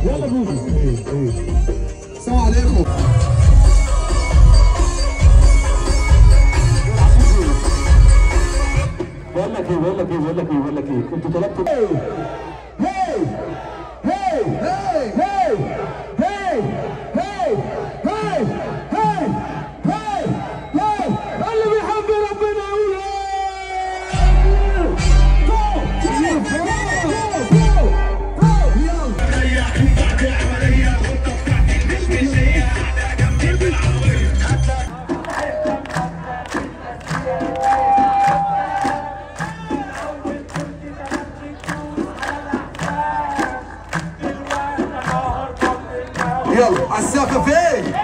يلا بوجو. السلام عليكم. بقول لك ايه كنتوا طلبتوا هي هي هي هي هي هي هي هي هي هي اللي بيحب ربنا يقول يلا عالسقف فين؟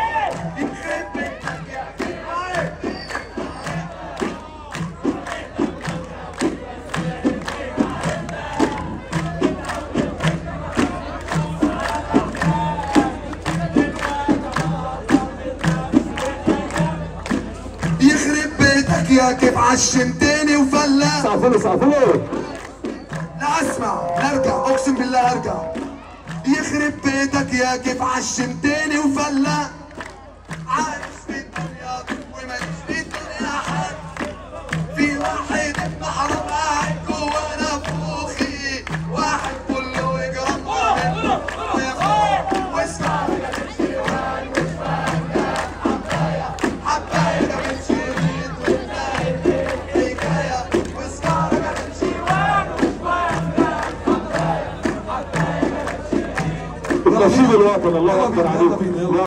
يخرب بيتك يا كيف عشمتني وفلاح. صعفله لا اسمع لا ارجع، اقسم بالله ارجع. يخرب بيتك يا كيف عشمتني وفلاح. عايش في الدنيا وماليش في الدنيا حد. في واحد ابن حرام قاعد جوا نافوخي، واحد كله يجرب واسمع نشيد الوطن. الله اكبر عليكم. فين هو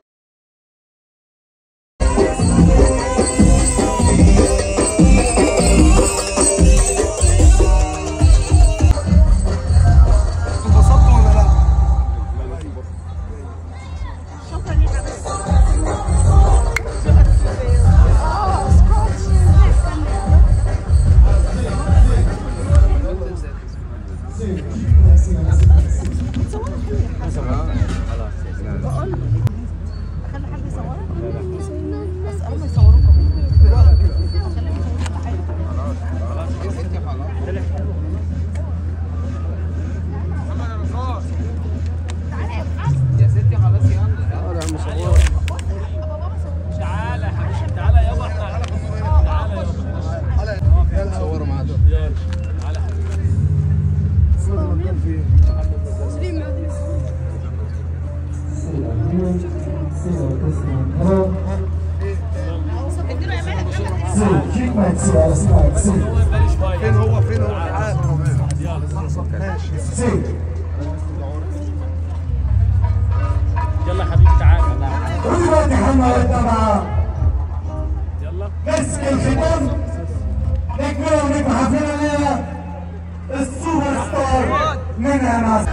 ماشي. يلا حبيبي تعالى. دلوقتي حملتنا مع يلا مسك الختام نجمنا ونجم حفلنا السوبر ستار منها ناس.